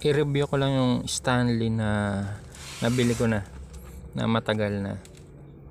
I-review ko lang yung Stanley na nabili ko na matagal na,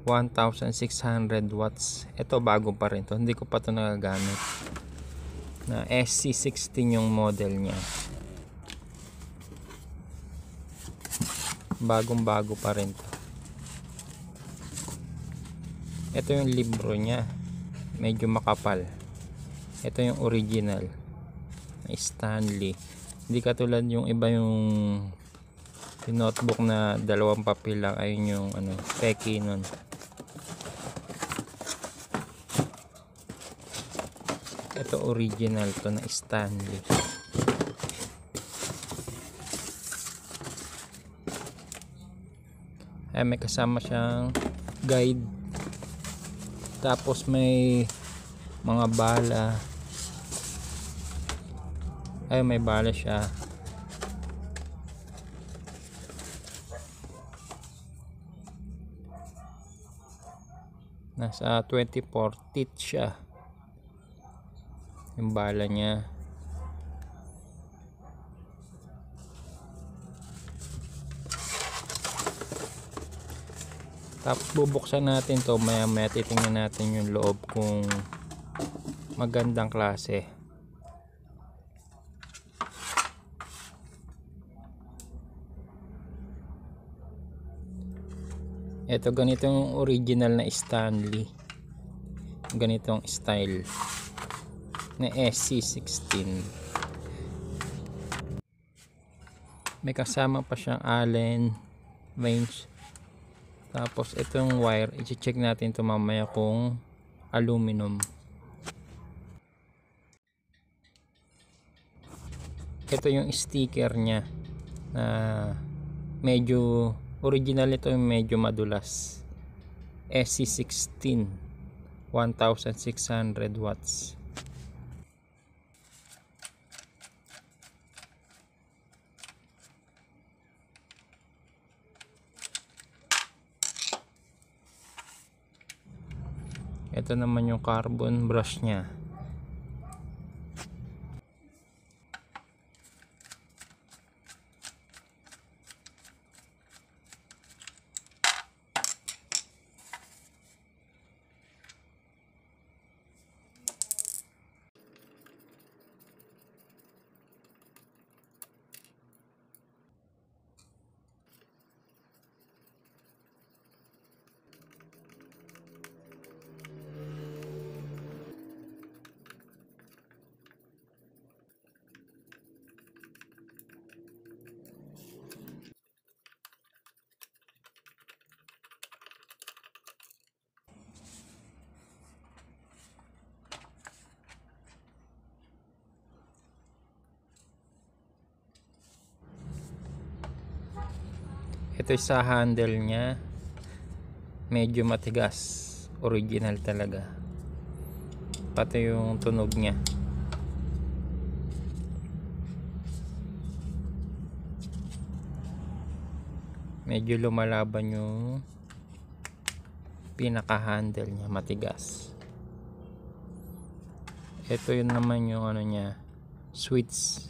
1600 watts. Ito bago pa rin to, hindi ko pa to nagagamit, na SC16 yung model nya, bagong bago pa rin to. Ito yung libro nya, medyo makapal. Ito yung original na Stanley, hindi katulad yung iba yung notebook na dalawang papel lang. Ayun yung peki nun. Ito original to na Stanley. Ay, may kasama siyang guide, tapos may mga bala. Ay, may bala siya. Nasa 24 teeth siya yung bala niya. Tapos bubuksan natin to, maya maya titingnan natin yung loob kung magandang klase. Ito, ganito yung original na Stanley, ganitong style na SC16. May kasama pa siyang Allen wrench. Tapos itong wire, i-check natin to mamaya kung aluminum. Ito yung sticker nya na medyo original, ito yung medyo madulas, SC16 1600 watts. Ito naman yung carbon brush nya. Ito sa handle nya, medyo matigas, original talaga, pati yung tunog nya. Medyo lumalaban yung pinaka handle nya, matigas. Ito yun naman yung nya, switch.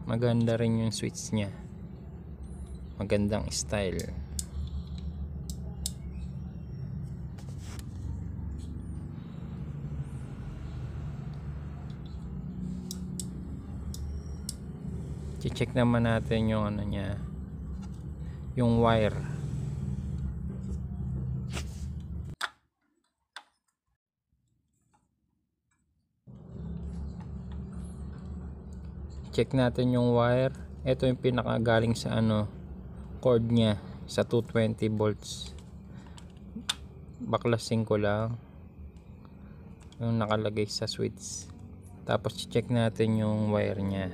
Maganda rin yung switch nya, magandang style. I-check naman natin yung nya, yung wire. Check natin yung wire. Ito yung pinaka galing sa cord nya, sa 220 volts. Baklasin ko lang yung nakalagay sa switch. Tapos check natin yung wire nya.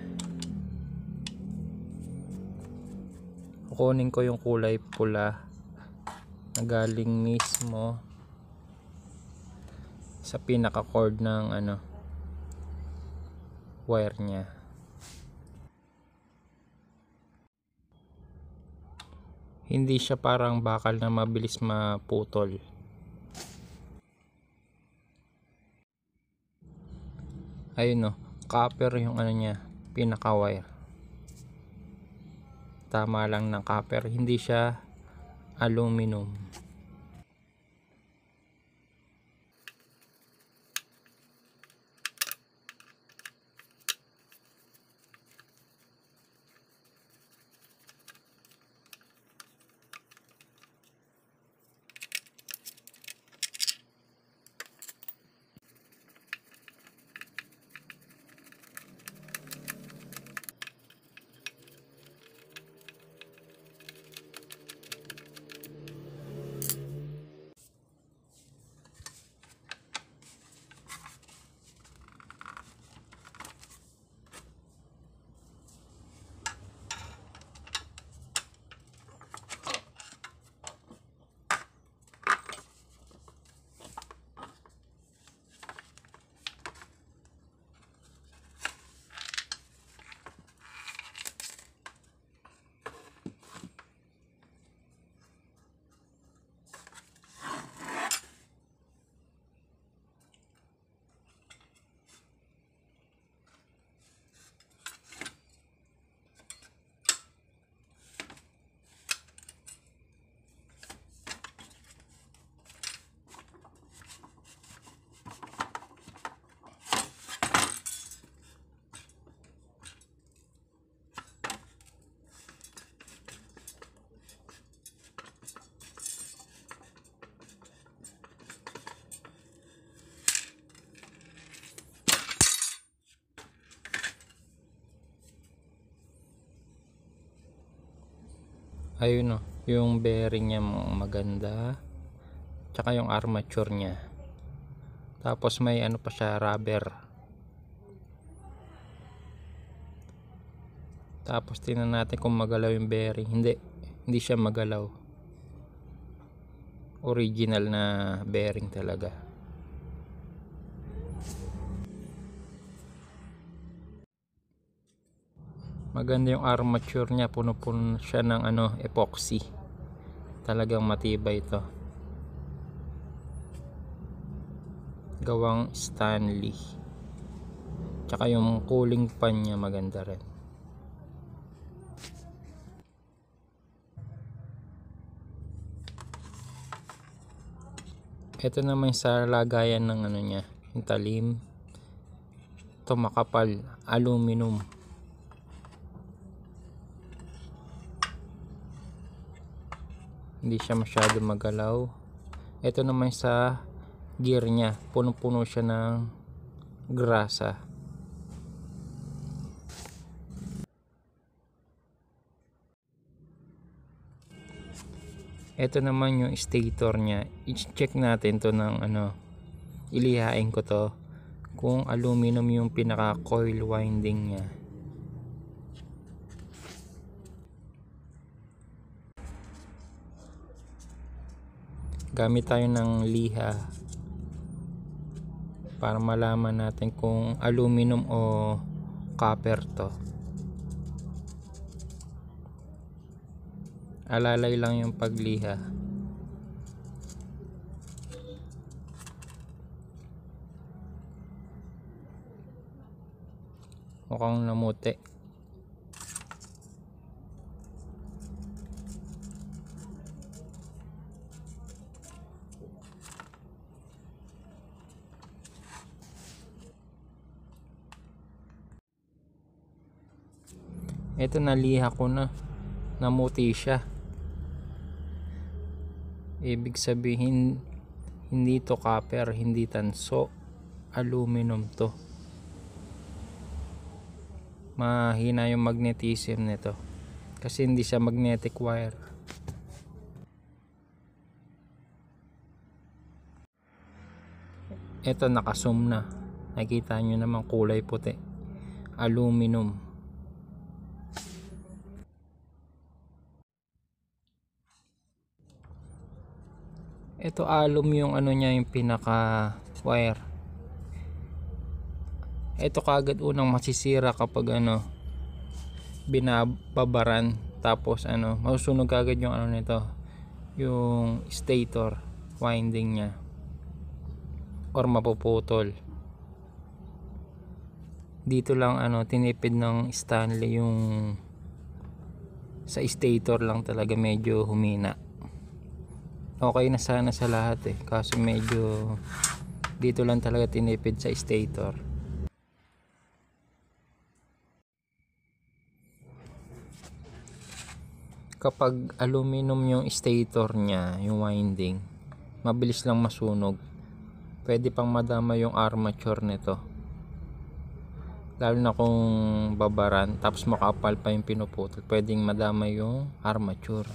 Kukunin ko yung kulay pula na galing mismo sa pinaka cord ng wire nya. Hindi siya parang bakal na mabilis maputol. Ayun no, copper yung ano niya, pinaka wire. Tama lang ng copper, hindi siya aluminum. Ayun no, yung bearing niya maganda, tsaka yung armature niya. Tapos may ano pa siya, rubber. Tapos tingnan natin kung magalaw yung bearing. Hindi siya magalaw. Original na bearing talaga. Maganda yung armature niya, puno-puno siya ng ano, epoxy. Talagang matibay ito. Gawang Stanley. Tsaka yung cooling fan niya maganda rin. Ito naman sa lagayan ng ano niya, yung talim. Ito makapal, aluminum. Hindi siya masyado magalaw. Ito naman sa gear niya, punong-puno siya ng grasa. Ito naman yung stator niya. I-check natin to ng ano, ilihain ko to kung aluminum yung pinaka coil winding niya. Gamit tayo ng liha para malaman natin kung aluminum o copper to. Alalay lang yung pagliha. Mukhang namuti. Ito naliha ko na, namuti siya. Ibig sabihin hindi to copper, hindi tanso, aluminum to. Mahina yung magnetism nito kasi hindi siya magnetic wire. Ito nakasum na, nakita nyo naman kulay puti, aluminum. Ito alum yung ano niya, yung pinaka wire. Ito kagad unang masisira kapag ano, binababaran, tapos ano, masusunog kagad yung ano nito, yung stator winding niya, or mapuputol. Dito lang tinipid ng Stanley yung sa stator lang talaga medyo humina. Okay na sana sa lahat kaso medyo dito lang talaga tinipid sa stator. Kapag aluminum yung stator nya, yung winding, mabilis lang masunog. Pwede pang madama yung armature nito, lalo na kung babaran tapos makapal pa yung pinuputol, pwedeng madama yung armature.